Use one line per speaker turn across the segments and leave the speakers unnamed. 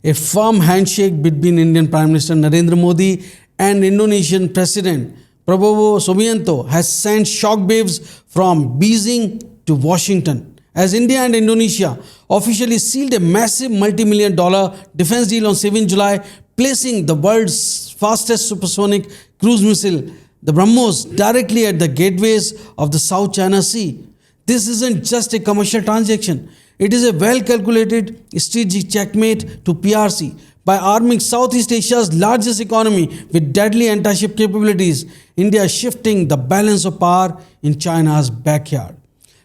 A firm handshake between Indian Prime Minister Narendra Modi and Indonesian President Prabowo Subianto has sent shockwaves from Beijing to Washington, as India and Indonesia officially sealed a massive multi-million dollar defense deal on 7 July, placing the world's fastest supersonic cruise missile, the Brahmos, directly at the gateways of the South China Sea. This isn't just a commercial transaction. It is a well-calculated strategic checkmate to PRC. By arming Southeast Asia's largest economy with deadly anti-ship capabilities, India is shifting the balance of power in China's backyard.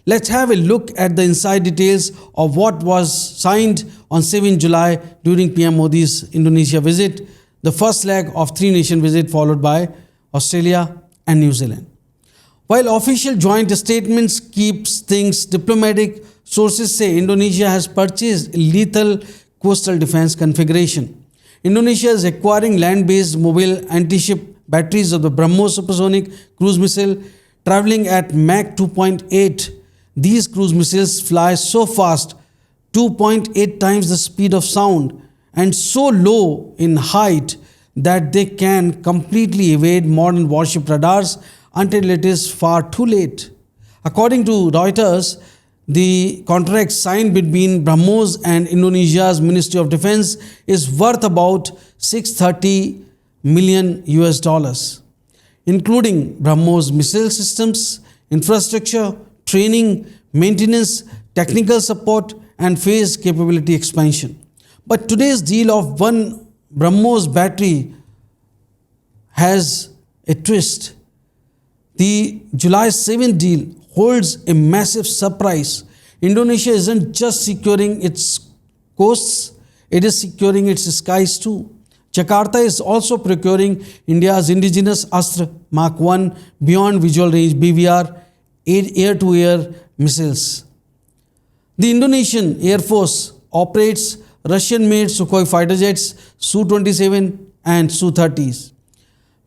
Let's have a look at the inside details of what was signed on 7 July during PM Modi's Indonesia visit, the first leg of three-nation visit followed by Australia and New Zealand. While official joint statements keeps things diplomatic, sources say Indonesia has purchased a lethal coastal defense configuration. Indonesia is acquiring land-based mobile anti-ship batteries of the Brahmos supersonic cruise missile traveling at Mach 2.8. These cruise missiles fly so fast, 2.8 times the speed of sound, and so low in height that they can completely evade modern warship radars until it is far too late. According to Reuters, the contract signed between Brahmos and Indonesia's Ministry of Defense is worth about $630 million, including Brahmos missile systems, infrastructure, training, maintenance, technical support, and phased capability expansion. But today's deal of one Brahmos battery has a twist. The July 7 deal holds a massive surprise. Indonesia isn't just securing its coasts, it is securing its skies too. Jakarta is also procuring India's indigenous Astra Mark 1 beyond visual range BVR air-to-air missiles. The Indonesian Air Force operates Russian-made Sukhoi fighter jets, Su-27 and Su-30s.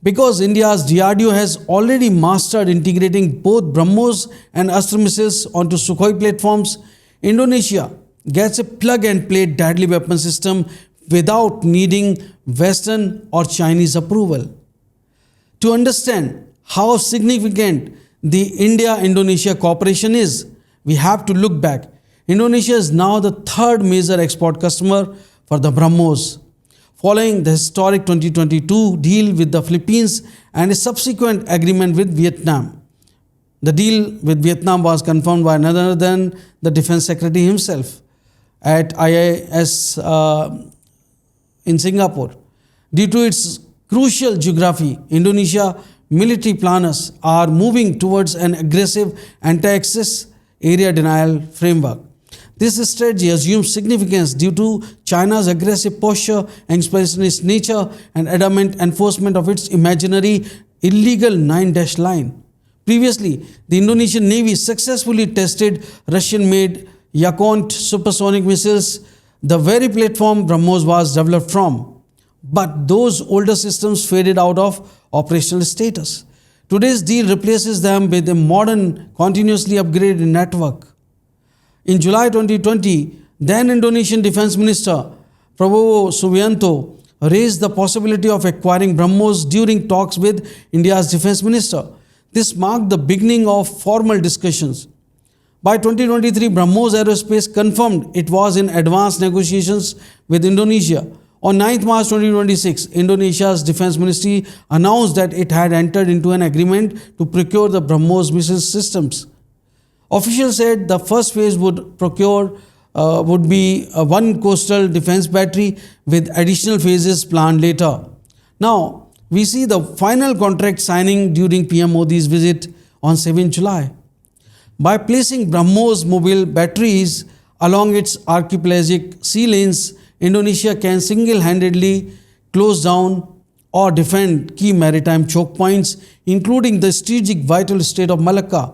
Because India's DRDO has already mastered integrating both Brahmos and Astra missiles onto Sukhoi platforms, Indonesia gets a plug-and-play deadly weapon system without needing Western or Chinese approval. To understand how significant the India-Indonesia cooperation is, we have to look back. Indonesia is now the third major export customer for the Brahmos, following the historic 2022 deal with the Philippines and a subsequent agreement with Vietnam. The deal with Vietnam was confirmed by none other than the Defense Secretary himself at IIS in Singapore. Due to its crucial geography, Indonesia military planners are moving towards an aggressive anti-access area denial framework. This strategy assumes significance due to China's aggressive posture, expansionist nature, and adamant enforcement of its imaginary illegal 9-dash line. Previously, the Indonesian Navy successfully tested Russian-made Yakont supersonic missiles, the very platform Brahmos was developed from. But those older systems faded out of operational status. Today's deal replaces them with a modern, continuously upgraded network. In July 2020, then Indonesian Defense Minister Prabowo Subianto raised the possibility of acquiring Brahmos during talks with India's Defense Minister. This marked the beginning of formal discussions. By 2023, Brahmos Aerospace confirmed it was in advanced negotiations with Indonesia. On 9th March 2026, Indonesia's Defense Ministry announced that it had entered into an agreement to procure the Brahmos missile systems. Officials said the first phase would be one coastal defense battery with additional phases planned later. Now, we see the final contract signing during PM Modi's visit on 7 July. By placing Brahmos mobile batteries along its archipelagic sea lanes, Indonesia can single-handedly close down or defend key maritime choke points, including the strategic vital Strait of Malacca.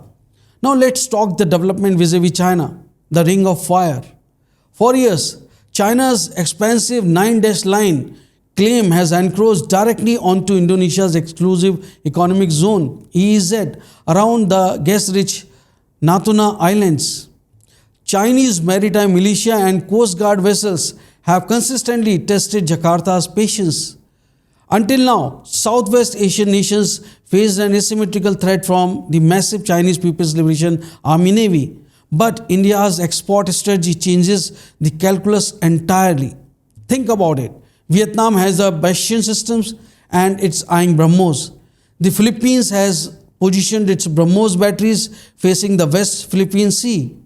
Now let's talk the development vis-a-vis China, the Ring of Fire. For years, China's expansive 9-dash line claim has encroached directly onto Indonesia's exclusive economic zone, EEZ, around the gas-rich Natuna Islands. Chinese maritime militia and Coast Guard vessels have consistently tested Jakarta's patience. Until now, Southwest Asian nations faced an asymmetrical threat from the massive Chinese People's Liberation Army Navy. But India's export strategy changes the calculus entirely. Think about it. Vietnam has the Bastion systems and it's eyeing Brahmos. The Philippines has positioned its Brahmos batteries facing the West Philippine Sea.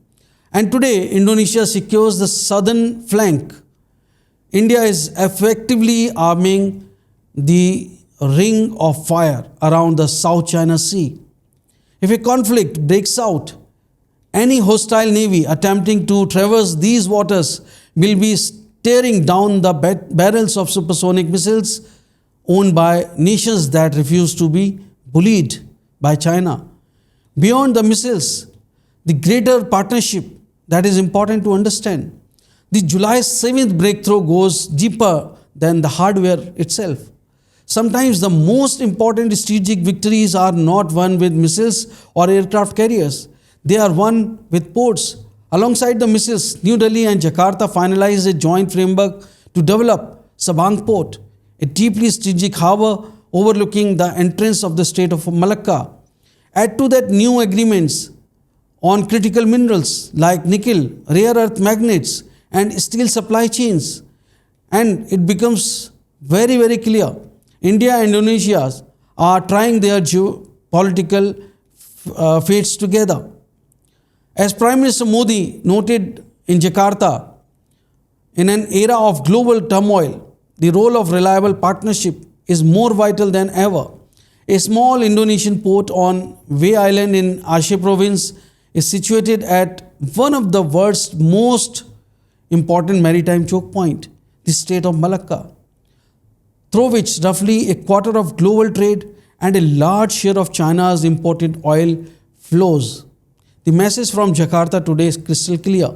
And today, Indonesia secures the southern flank. India is effectively arming the ring of fire around the South China Sea. If a conflict breaks out, any hostile navy attempting to traverse these waters will be staring down the barrels of supersonic missiles owned by nations that refuse to be bullied by China. Beyond the missiles, the greater partnership that is important to understand. The July 7th breakthrough goes deeper than the hardware itself. Sometimes the most important strategic victories are not won with missiles or aircraft carriers. They are won with ports. Alongside the missiles, New Delhi and Jakarta finalized a joint framework to develop Sabang Port, a deeply strategic harbour overlooking the entrance of the state of Malacca. Add to that new agreements on critical minerals like nickel, rare earth magnets, and steel supply chains, and it becomes very, very clear. India and Indonesia are trying their geopolitical fates together. As Prime Minister Modi noted in Jakarta, in an era of global turmoil, the role of reliable partnership is more vital than ever. A small Indonesian port on Wei Island in Aceh province is situated at one of the world's most important maritime choke point, the Strait of Malacca, through which roughly a quarter of global trade and a large share of China's imported oil flows. The message from Jakarta today is crystal clear.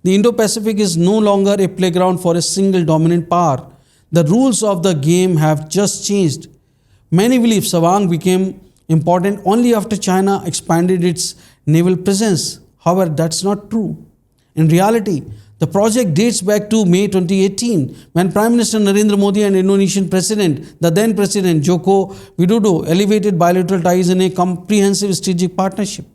The Indo-Pacific is no longer a playground for a single dominant power. The rules of the game have just changed. Many believe Sabang became important only after China expanded its naval presence. However, that's not true. In reality, the project dates back to May 2018 when Prime Minister Narendra Modi and Indonesian President, the then President Joko Widodo, elevated bilateral ties in a comprehensive strategic partnership.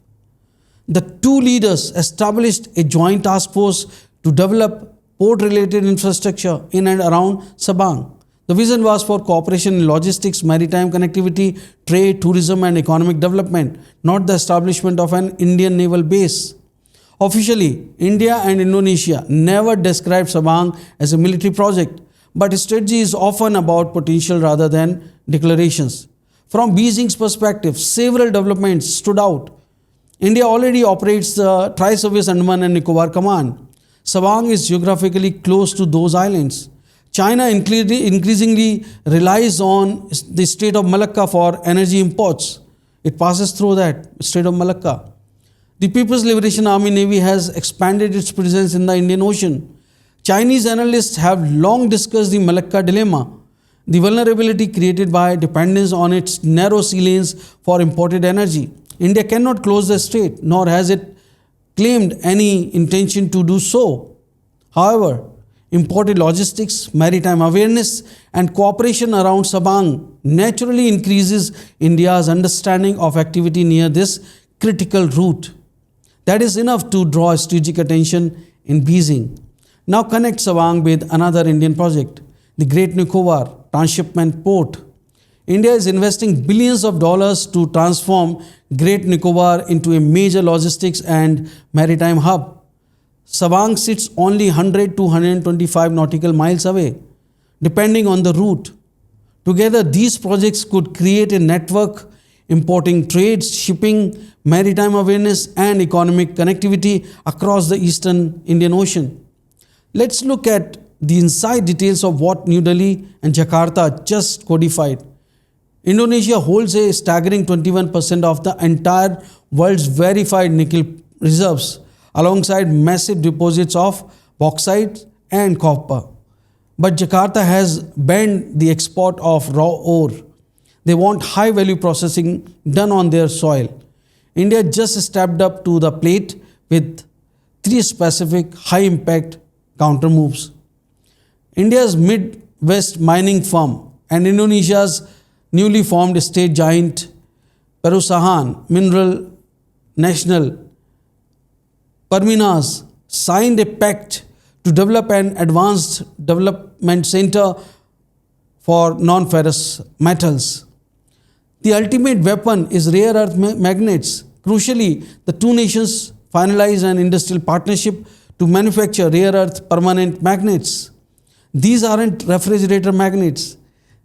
The two leaders established a joint task force to develop port-related infrastructure in and around Sabang. The vision was for cooperation in logistics, maritime connectivity, trade, tourism and economic development, not the establishment of an Indian naval base. Officially, India and Indonesia never described Sabang as a military project, but strategy is often about potential rather than declarations. From Beijing's perspective, several developments stood out. India already operates the Tri-Service Andaman and Nicobar Command. Sabang is geographically close to those islands. China increasingly relies on the Strait of Malacca for energy imports. It passes through that Strait of Malacca. The People's Liberation Army Navy has expanded its presence in the Indian Ocean. Chinese analysts have long discussed the Malacca dilemma, the vulnerability created by dependence on its narrow sea lanes for imported energy. India cannot close the strait, nor has it claimed any intention to do so. However, imported logistics, maritime awareness, and cooperation around Sabang naturally increases India's understanding of activity near this critical route. That is enough to draw strategic attention in Beijing. Now connect Sabang with another Indian project, the Great Nicobar Transshipment Port. India is investing billions of dollars to transform Great Nicobar into a major logistics and maritime hub. Sabang sits only 100 to 125 nautical miles away, depending on the route. Together, these projects could create a network importing trades, shipping, maritime awareness, and economic connectivity across the eastern Indian Ocean. Let's look at the inside details of what New Delhi and Jakarta just codified. Indonesia holds a staggering 21% of the entire world's verified nickel reserves, alongside massive deposits of bauxite and copper. But Jakarta has banned the export of raw ore. They want high value processing done on their soil. India just stepped up to the plate with 3 specific high impact counter moves. India's Midwest mining firm and Indonesia's newly formed state giant Perusahaan Mineral Nasional Perminas signed a pact to develop an advanced development center for non-ferrous metals. The ultimate weapon is rare earth magnets. Crucially, the two nations finalized an industrial partnership to manufacture rare earth permanent magnets. These aren't refrigerator magnets.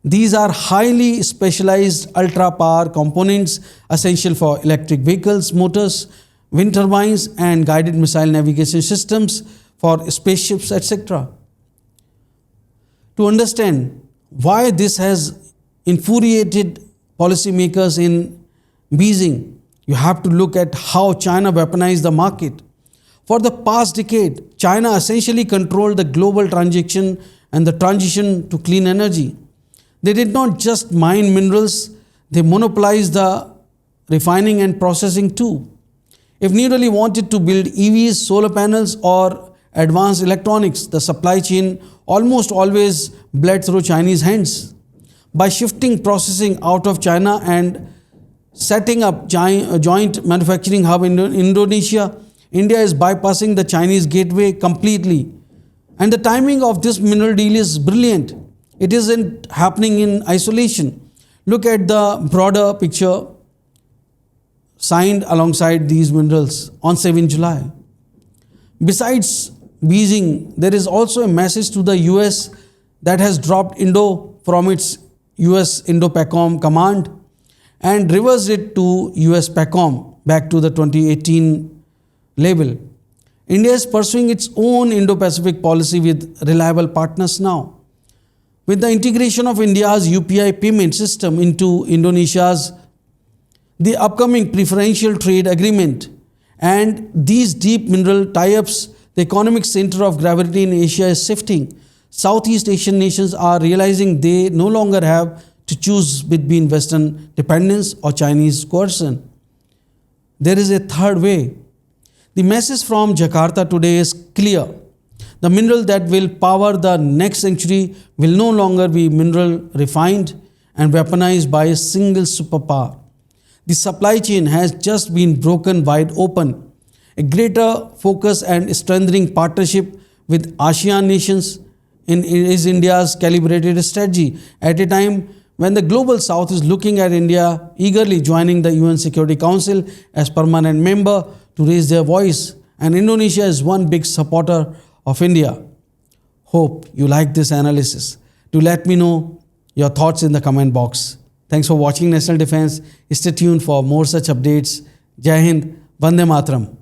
These are highly specialized ultra power components essential for electric vehicles, motors, wind turbines, and guided missile navigation systems for spaceships, etc. To understand why this has infuriated policymakers in Beijing, you have to look at how China weaponized the market. For the past decade, China essentially controlled the global transition and the transition to clean energy. They did not just mine minerals, they monopolized the refining and processing too. If New Delhi wanted to build EVs, solar panels, or advanced electronics, the supply chain almost always bled through Chinese hands. By shifting processing out of China and setting up a joint manufacturing hub in Indonesia, India is bypassing the Chinese gateway completely. And the timing of this mineral deal is brilliant. It isn't happening in isolation. Look at the broader picture signed alongside these minerals on 7 July. Besides Beijing, there is also a message to the US that has dropped Indo from its US Indo-PACOM command and reversed it to US PACOM back to the 2018 label. India is pursuing its own Indo-Pacific policy with reliable partners now. With the integration of India's UPI payment system into Indonesia's, the upcoming preferential trade agreement, and these deep mineral tie-ups, the economic center of gravity in Asia is shifting. Southeast Asian nations are realizing they no longer have to choose between Western dependence or Chinese coercion. There is a third way. The message from Jakarta today is clear. The mineral that will power the next century will no longer be mineral refined and weaponized by a single superpower. The supply chain has just been broken wide open. A greater focus and strengthening partnership with ASEAN nations is India's calibrated strategy at a time when the global south is looking at India eagerly joining the UN Security Council as permanent member to raise their voice, and Indonesia is one big supporter of India. Hope you like this analysis. Do let me know your thoughts in the comment box. Thanks for watching National Defense. Stay tuned for more such updates. Jai Hind, Vande Mataram.